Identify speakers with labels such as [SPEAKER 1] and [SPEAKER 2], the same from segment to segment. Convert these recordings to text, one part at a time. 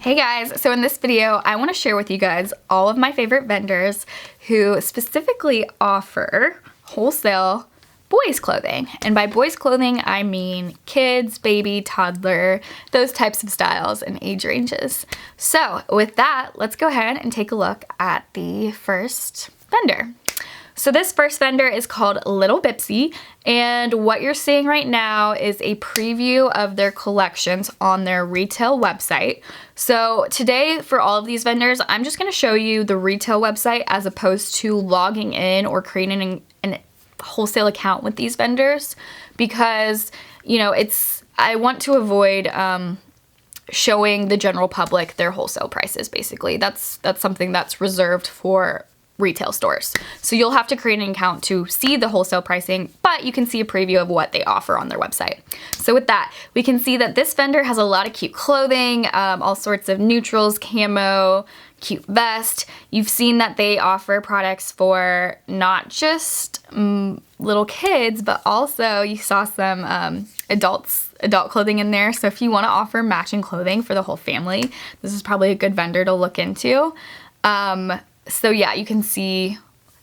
[SPEAKER 1] Hey guys, so in this video I want to share with you guys all of my favorite vendors who specifically offer wholesale boys clothing. And by boys clothing I mean kids, baby, toddler, those types of styles and age ranges. So with that, let's go ahead and take a look at the first vendor. So this first vendor is called Little Bipsy, and what you're seeing right now is a preview of their collections on their retail website. So today for all of these vendors, I'm just going to show you the retail website as opposed to logging in or creating an wholesale account with these vendors, because I want to avoid showing the general public their wholesale prices. Basically, that's something that's reserved for retail stores. So you'll have to create an account to see the wholesale pricing, but you can see a preview of what they offer on their website. So with that, we can see that this vendor has a lot of cute clothing, all sorts of neutrals, camo, cute vest. You've seen that they offer products for not just little kids, but also you saw some adult clothing in there. So if you want to offer matching clothing for the whole family, this is probably a good vendor to look into. So yeah, you can see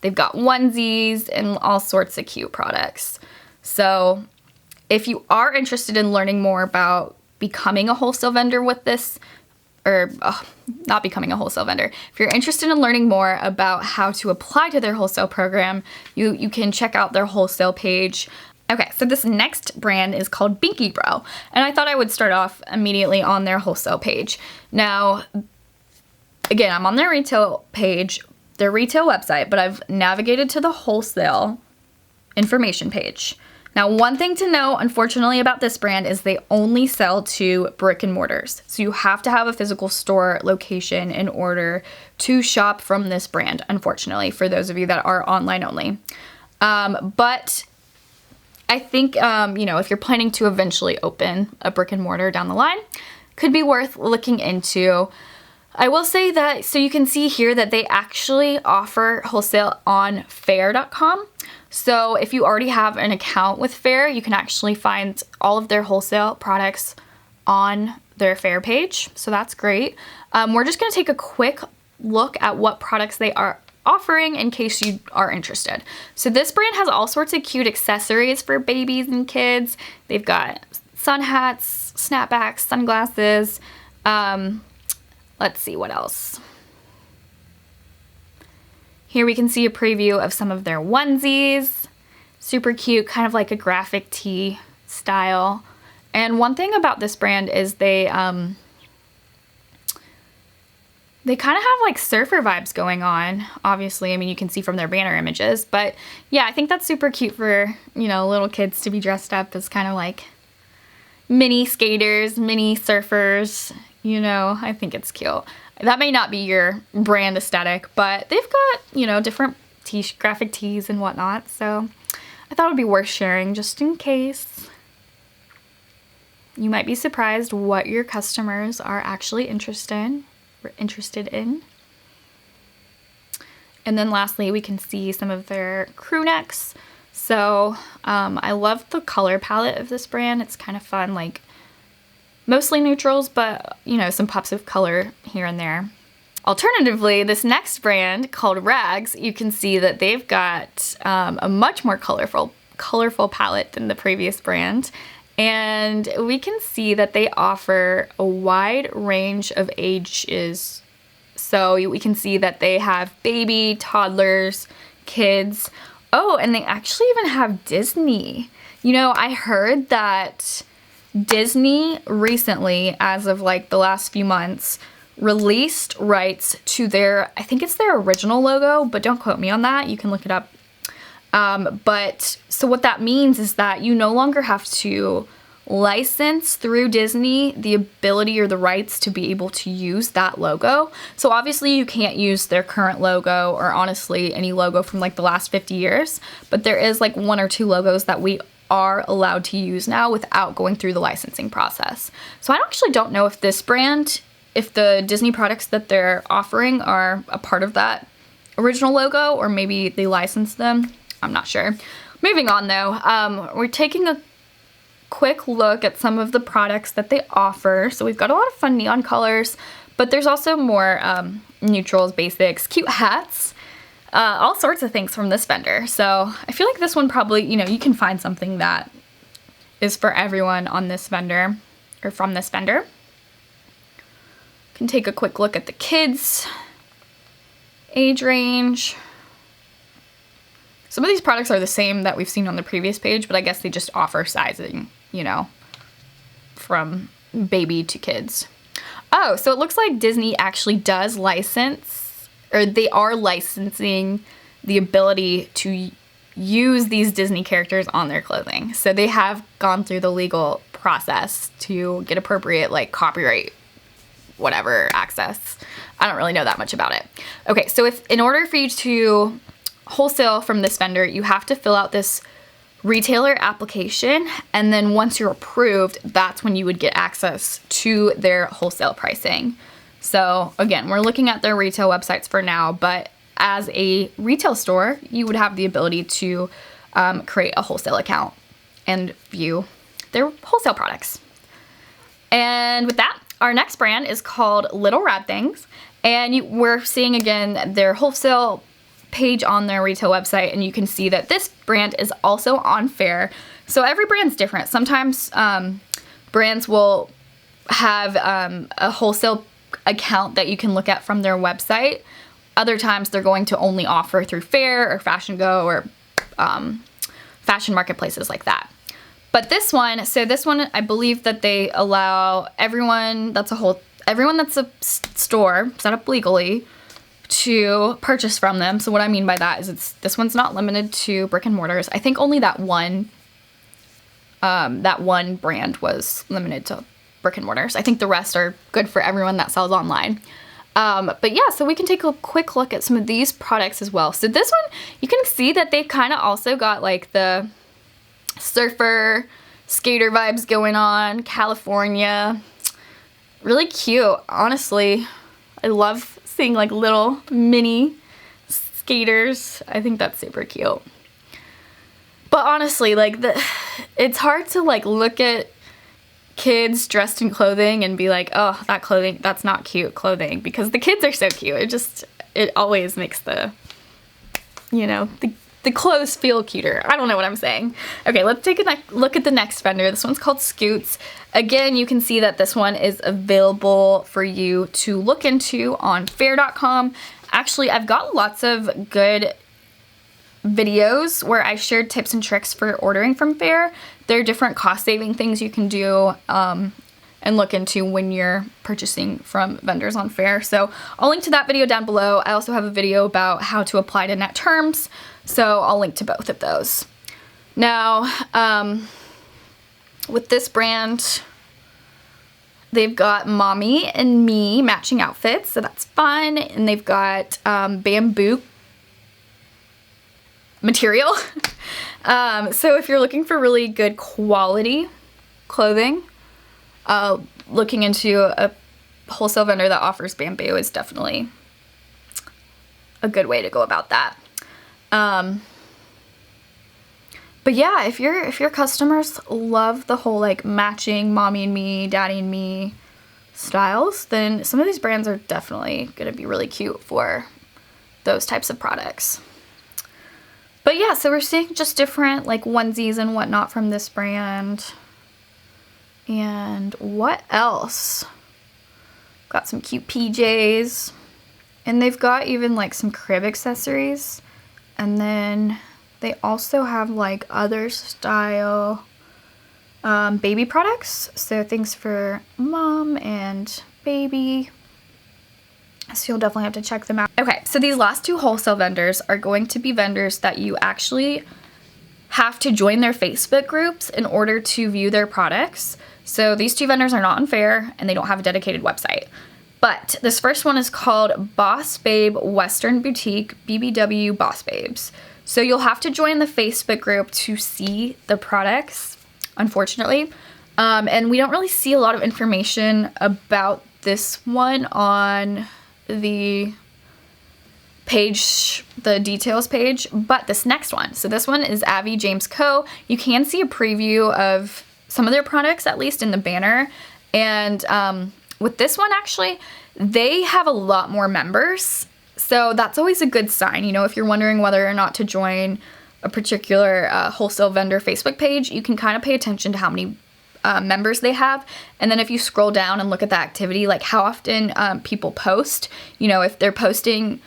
[SPEAKER 1] they've got onesies and all sorts of cute products. So if you are interested in learning more about becoming a wholesale vendor with this, or not becoming a wholesale vendor, if you're interested in learning more about how to apply to their wholesale program, you can check out their wholesale page. Okay, so this next brand is called Binky Bro, and I thought I would start off immediately on their wholesale page. Now, again, I'm on their retail page, their retail website, but I've navigated to the wholesale information page. Now, one thing to know, unfortunately, about this brand is they only sell to brick and mortars. So you have to have a physical store location in order to shop from this brand, unfortunately, for those of you that are online only. But I think, if you're planning to eventually open a brick and mortar down the line, could be worth looking into. I will say that, so you can see here that they actually offer wholesale on Faire.com. So if you already have an account with Faire, you can actually find all of their wholesale products on their Faire page. So that's great. We're just going to take a quick look at what products they are offering in case you are interested. So this brand has all sorts of cute accessories for babies and kids. They've got sun hats, snapbacks, sunglasses, let's see what else. Here we can see a preview of some of their onesies. Super cute, kind of like a graphic tee style. And one thing about this brand is they kind of have like surfer vibes going on. Obviously, I mean, you can see from their banner images. But yeah, I think that's super cute for, little kids to be dressed up as kind of like mini skaters, mini surfers. I think it's cute. That may not be your brand aesthetic, but they've got, different graphic tees and whatnot. So I thought it would be worth sharing just in case. You might be surprised what your customers are actually interested in. And then lastly, we can see some of their crew necks. So I love the color palette of this brand. It's kind of fun, like mostly neutrals, but some pops of color here and there. Alternatively, this next brand called Rags, you can see that they've got a much more colorful palette than the previous brand. And we can see that they offer a wide range of ages. So we can see that they have baby, toddlers, kids. Oh, and they actually even have Disney. I heard that Disney recently, as of like the last few months, released rights to I think it's their original logo, but don't quote me on that. You can look it up. But so what that means is that you no longer have to license through Disney the ability or the rights to be able to use that logo. So obviously you can't use their current logo or honestly any logo from like the last 50 years, but there is like one or two logos that we are allowed to use now without going through the licensing process. So I actually don't know if this brand, if the Disney products that they're offering are a part of that original logo, or maybe they licensed them. I'm not sure. Moving on though, we're taking a quick look at some of the products that they offer. So we've got a lot of fun neon colors, But there's also more neutrals, basics, cute hats, all sorts of things from this vendor. So I feel like this one probably, you know, you can find something that is for everyone on this vendor or from this vendor. Can take a quick look at the kids' age range. Some of these products are the same that we've seen on the previous page, but I guess they just offer sizing, you know, from baby to kids. Oh, so it looks like Disney actually does license, or they are licensing the ability to use these Disney characters on their clothing. So they have gone through the legal process to get appropriate, like, copyright, whatever, access. I don't really know that much about it. Okay, so if in order for you to wholesale from this vendor, you have to fill out this retailer application, and then once you're approved, that's when you would get access to their wholesale pricing. So again, we're looking at their retail websites for now, but as a retail store, you would have the ability to create a wholesale account and view their wholesale products. And with that, our next brand is called Little Rad Things, and we're seeing again their wholesale page on their retail website, and you can see that this brand is also on Fair. So every brand's different. Sometimes brands will have a wholesale account that you can look at from their website. Other times they're going to only offer through Fair or Fashion Go or fashion marketplaces like that. But this one, I believe that they allow everyone that's a store set up legally to purchase from them. So what I mean by that is this one's not limited to brick and mortars. I think only that one brand was limited to brick and mortars. I think the rest are good for everyone that sells online. But yeah, so we can take a quick look at some of these products as well. So this one, you can see that they've kind of also got like the surfer, skater vibes going on, California. Really cute, honestly. I love seeing like little mini skaters. I think that's super cute. But honestly, like it's hard to like look at kids dressed in clothing and be like, oh, that clothing, that's not cute clothing, because the kids are so cute. It always makes the clothes feel cuter. I don't know what I'm saying. Okay, let's take a look at the next vendor. This one's called Scoots. Again, you can see that this one is available for you to look into on Fair.com. Actually, I've got lots of good videos where I shared tips and tricks for ordering from Fair. There are different cost-saving things you can do and look into when you're purchasing from vendors on Fair. So I'll link to that video down below. I also have a video about how to apply to net terms, so I'll link to both of those. Now, with this brand, they've got Mommy and Me matching outfits, so that's fun. And they've got bamboo material. So if you're looking for really good quality clothing, looking into a wholesale vendor that offers bamboo is definitely a good way to go about that. But yeah, if your customers love the whole like matching Mommy and Me, Daddy and Me styles, then some of these brands are definitely gonna be really cute for those types of products. But yeah, so we're seeing just different like onesies and whatnot from this brand. And what else? Got some cute PJs. And they've got even like some crib accessories. And then they also have like other style baby products. So things for mom and baby. So you'll definitely have to check them out. Okay, so these last two wholesale vendors are going to be vendors that you actually have to join their Facebook groups in order to view their products. So these two vendors are not on Fair and they don't have a dedicated website. But this first one is called Boss Babe Western Boutique, BBW Boss Babes. So you'll have to join the Facebook group to see the products, unfortunately. And we don't really see a lot of information about this one on the page, the details page, but this next one. So this one is Avi James Co. You can see a preview of some of their products, at least in the banner. And with this one, actually, they have a lot more members. So that's always a good sign. You know, if you're wondering whether or not to join a particular wholesale vendor Facebook page, you can kind of pay attention to how many members they have. And then if you scroll down and look at the activity, like how often people post, you know, if they're posting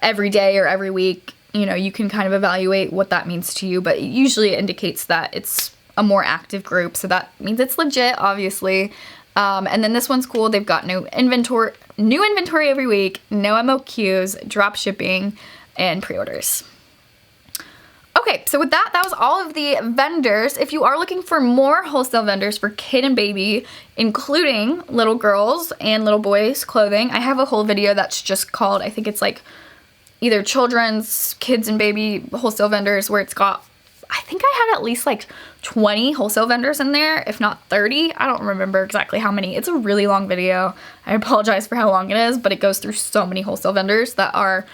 [SPEAKER 1] every day or every week, you know, you can kind of evaluate what that means to you. But usually it indicates that it's a more active group. So that means it's legit, obviously. And then this one's cool. They've got new inventory every week, no MOQs, drop shipping, and pre-orders. Okay, so with that was all of the vendors. If you are looking for more wholesale vendors for kid and baby, including little girls and little boys clothing, I have a whole video that's just called, I think it's like either children's, kids and baby wholesale vendors, where it's got, I think I had at least like 20 wholesale vendors in there, if not 30. I don't remember exactly how many. It's a really long video. I apologize for how long it is, but it goes through so many wholesale vendors that are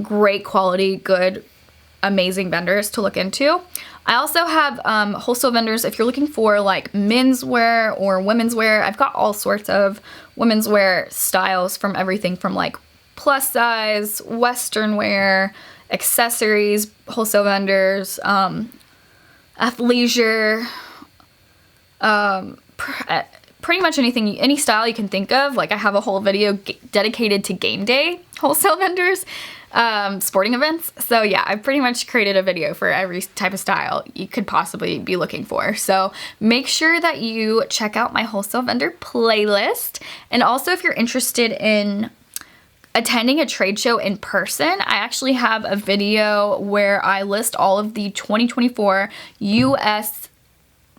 [SPEAKER 1] great quality, good, amazing vendors to look into. I also have wholesale vendors if you're looking for like menswear or women's wear. I've got all sorts of women's wear styles, from everything from like plus size, western wear, accessories, wholesale vendors, athleisure, pretty much anything, any style you can think of. Like I have a whole video dedicated to game day wholesale vendors, sporting events. So yeah, I've pretty much created a video for every type of style you could possibly be looking for. So make sure that you check out my wholesale vendor playlist. And also, if you're interested in attending a trade show in person, I actually have a video where I list all of the 2024 US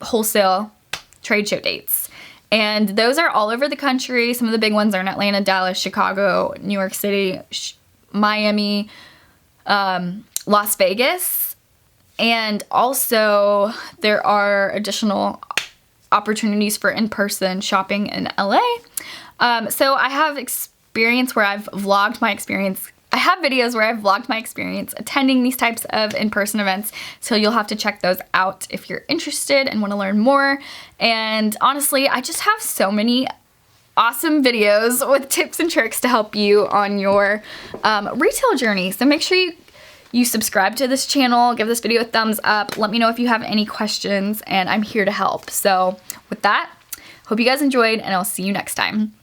[SPEAKER 1] wholesale trade show dates. And those are all over the country. Some of the big ones are in Atlanta, Dallas, Chicago, New York City, Miami, Las Vegas. And also there are additional opportunities for in-person shopping in LA. So I have experience where I've vlogged my experience. I have videos where I've vlogged my experience attending these types of in-person events, so you'll have to check those out if you're interested and want to learn more. And honestly, I just have so many awesome videos with tips and tricks to help you on your retail journey. So make sure you subscribe to this channel, give this video a thumbs up, let me know if you have any questions, and I'm here to help. So with that, hope you guys enjoyed, and I'll see you next time.